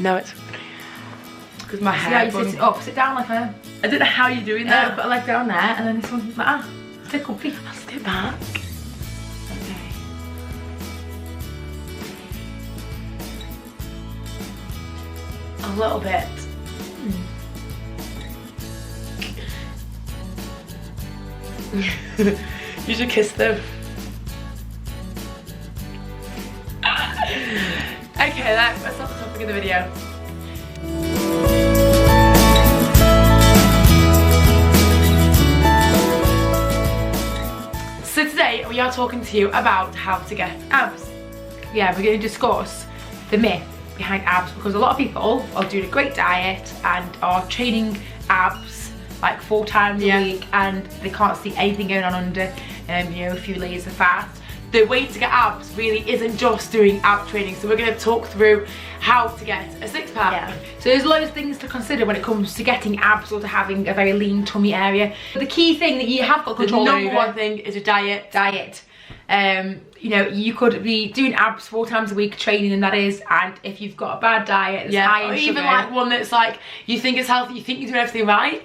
No, it's because my hair. Yeah, you sit it up, sit down like a. I don't know how you're doing that. Put a leg down there, and then this one's like stay comfy. I'll sit back. Okay. A little bit. You should kiss them. Okay, that's not the topic of the video. So today we are talking to you about how to get abs. Yeah, we're going to discuss the myth behind abs, because a lot of people are doing a great diet and are training abs like 4 times a week, and they can't see anything going on under you know, a few layers of fat. The way to get abs really isn't just doing ab training, so we're going to talk through how to get a six-pack. Yeah. So there's loads of things to consider when it comes to getting abs or to having a very lean tummy area. But the key thing that you have got control over, the number one thing is a diet. You know, you could be doing abs 4 times a week training, and that is, and if you've got a bad diet that's high in sugar, even like one that's like, you think it's healthy, you think you're doing everything right,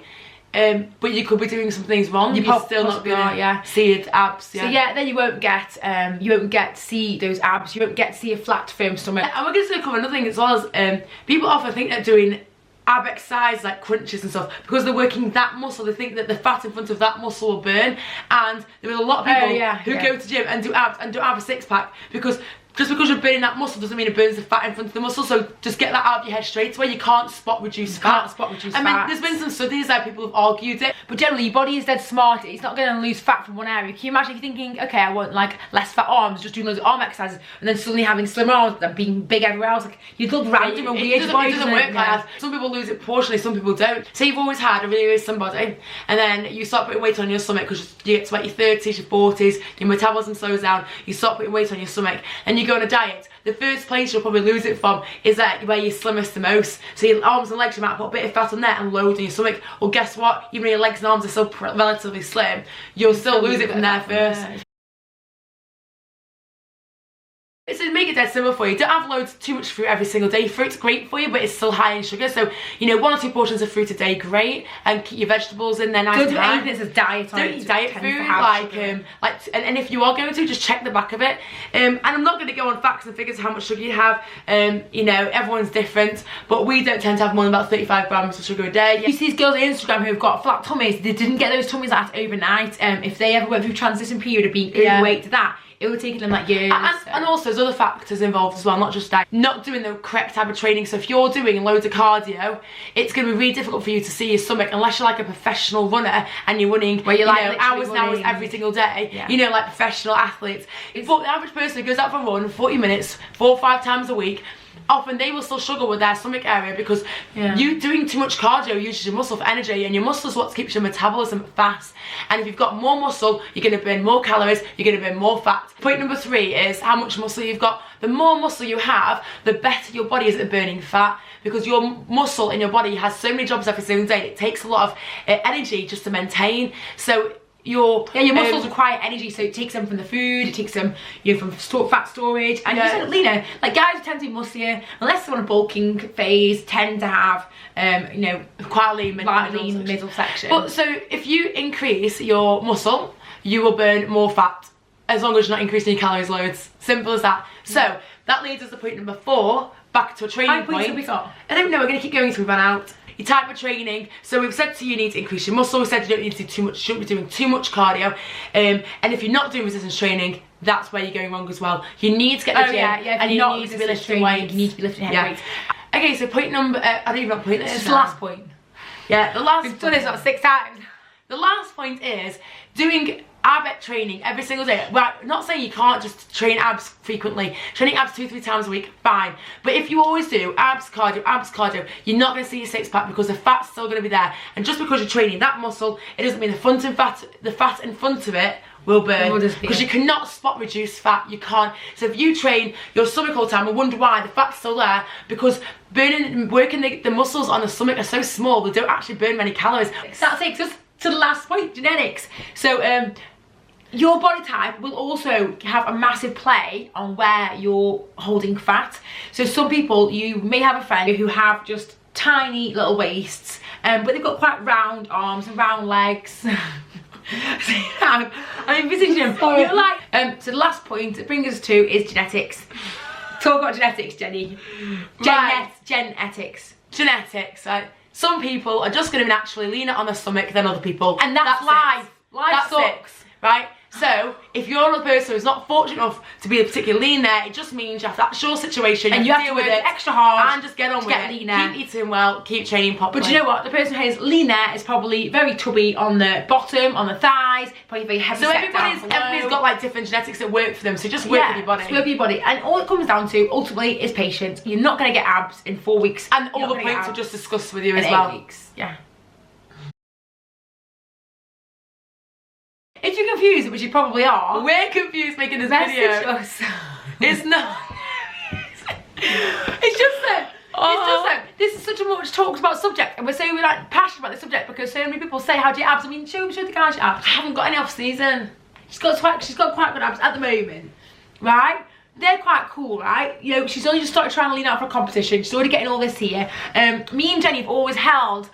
but you could be doing some things wrong. You're still not gonna see it abs. So yeah, then you won't get to see those abs. You won't get to see a flat, firm stomach. And we're going to cover another thing as well as people often think they're doing ab exercise like crunches and stuff because they're working that muscle. They think that the fat in front of that muscle will burn, and there is a lot of people who go to gym and do abs and don't have a six-pack because just because you're burning that muscle doesn't mean it burns the fat in front of the muscle. So just get that out of your head straight away. You can't spot reduce fat. I mean, there's been some studies that people have argued it, but generally your body is dead smart. It's not going to lose fat from one area. Can you imagine if you're thinking, okay, I want like less fat arms, just doing loads of arm exercises, and then suddenly having slimmer arms and being big everywhere else? Like, you'd look random and weird. It doesn't work like that. Some people lose it proportionally, some people don't. Say you've always had a really, really slim body, and then you start putting weight on your stomach because you get to like your 30s, your 40s, your metabolism slows down, you start putting weight on your stomach, and you go on a diet. The first place you'll probably lose it from is that where you're slimmest the most. So your arms and legs, you might put a bit of fat on there and load on your stomach. Well, guess what? Even though your legs and arms are still relatively slim, you'll still lose it from there first. It's to make it dead simple for you. Don't have loads too much fruit every single day. Fruit's great for you, but it's still high in sugar. So, you know, 1 or 2 portions of fruit a day, great. And keep your vegetables in there nice and high. Don't eat this as diet. Don't eat diet food. And if you are going to, just check the back of it. And I'm not going to go on facts and figures how much sugar you have. You know, everyone's different, but we don't tend to have more than about 35 grams of sugar a day. You see these girls on Instagram who've got flat tummies. They didn't get those tummies out overnight. If they ever went through a transition period of being overweight to that, it would take them like years. And also there's other factors involved as well, not just diet. Not doing the correct type of training. So if you're doing loads of cardio, it's going to be really difficult for you to see your stomach unless you're like a professional runner and you're running where you're like hours and hours every single day. You know, like professional athletes. But the average person who goes out for a run 40 minutes 4 or 5 times a week, often they will still struggle with their stomach area because you doing too much cardio uses your muscle for energy, and your muscle is what keeps your metabolism fast. And if you've got more muscle, you're going to burn more calories, you're going to burn more fat. Point number 3 is how much muscle you've got. The more muscle you have, the better your body is at burning fat, because your muscle in your body has so many jobs every single day. It takes a lot of energy just to maintain. So your muscles require energy, so it takes them from the food, it takes them from fat storage, and you're leaner. Like guys who tend to be musclier, unless they're on a bulking phase, tend to have you know, quite a lean middle section. But so if you increase your muscle, you will burn more fat, as long as you're not increasing your calories loads. Simple as that. So that leads us to point number 4, back to a training point. We got? I don't know, we're going to keep going until we run out. Your type of training. So we've said to you need to increase your muscle. We said you don't need to do too much, shouldn't be doing too much cardio. And if you're not doing resistance training, that's where you're going wrong as well. You need to get the gym, and you need to be lifting weights. You need to be lifting heavy weights. Okay, so point number, I don't even know what point this is. It's the last point. Yeah, the last. We've done this about 6 times. The last point is doing ab training every single day. Well, not saying you can't just train abs frequently. Training abs 2-3 times a week, fine. But if you always do abs cardio, you're not going to see your six-pack because the fat's still going to be there. And just because you're training that muscle, it doesn't mean the fat in front of it will burn, because you cannot spot reduce fat. You can't. So if you train your stomach all the time and wonder why the fat's still there, because working the muscles on the stomach are so small, they don't actually burn many calories. That takes us to the last point, genetics. So Your body type will also have a massive play on where you're holding fat. So some people, you may have a friend who have just tiny little waists, but they've got quite round arms and round legs. I'm envisaging them. You're like, so the last point it brings us to is genetics. Talk about genetics, Jenny. Genetics. Genetics, right? Some people are just going to naturally leaner on their stomach than other people. And that's life. Life sucks. Right? So, if you're another person who's not fortunate enough to be a particular lean there, it just means you have that's your situation. And you have to work extra hard and just get on with it. Leaner. Keep eating well, keep training properly. But you know what? The person who is lean there is probably very tubby on the bottom, on the thighs, probably very heavy. So everybody's got like different genetics that work for them. So just work with your body. Just work with your body. And all it comes down to ultimately is patience. You're not going to get abs in 4 weeks. And all the points we've just discussed with you as well. 8 weeks. Yeah. If you're confused, which you probably are, we're confused making this video. Us. It's not. It's just that. It's just that this is such a much talked about subject, and we're so like passionate about this subject because so many people say, "How do you abs?" I mean, show the guys your abs. I haven't got any off season. She's got quite good abs at the moment, right? They're quite cool, right? You know, she's only just started trying to lean out for a competition. She's already getting all this here. Me and Jenny have always held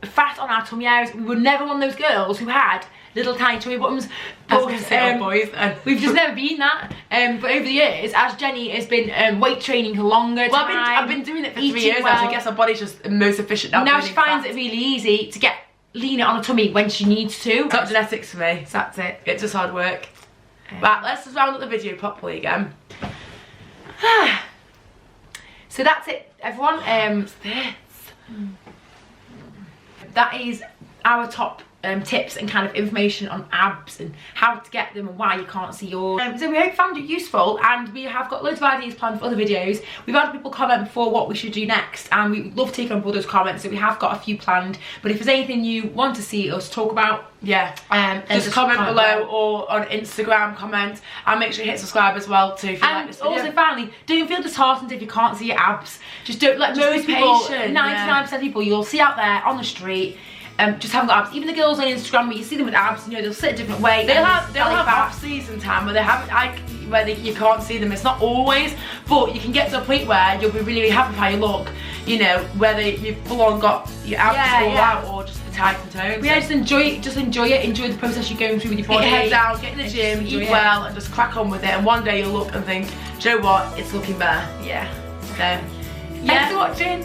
fat on our tummy areas. We were never one of those girls who had little tiny tummy bottoms, but we've just never been that. But over the years, as Jenny has been weight training longer time, I've been doing it for 3 years now, so I guess our body's just most efficient now. Now she finds it really easy to get leaner on her tummy when she needs to. It's not genetics for me. So that's it. It's just hard work. Right, let's just round up the video properly again. So that's it, everyone. That is our top tips and kind of information on abs and how to get them and why you can't see yours. So we hope you found it useful, and we have got loads of ideas planned for other videos. We've had people comment before what we should do next, and we love taking on board those comments, so we have got a few planned. But if there's anything you want to see us talk about, just comment below or on Instagram comment, and make sure you hit subscribe as well too if you like this video. Also finally, don't feel disheartened if you can't see your abs. Just don't let most people, 99% of people you'll see out there on the street just haven't got abs. Even the girls on Instagram, where you see them with abs, you know, they'll sit a different way. They'll have off-season time where they have you can't see them. It's not always, but you can get to a point where you'll be really, really happy with how you look. You know, whether you've full on got your abs all out or just the tights and tones. But yeah, just enjoy it. Enjoy the process you're going through with your body. Get your head down, get in the gym, eat well, and just crack on with it. And one day you'll look and think, do you know what? It's looking better. Yeah. So, Thanks for watching.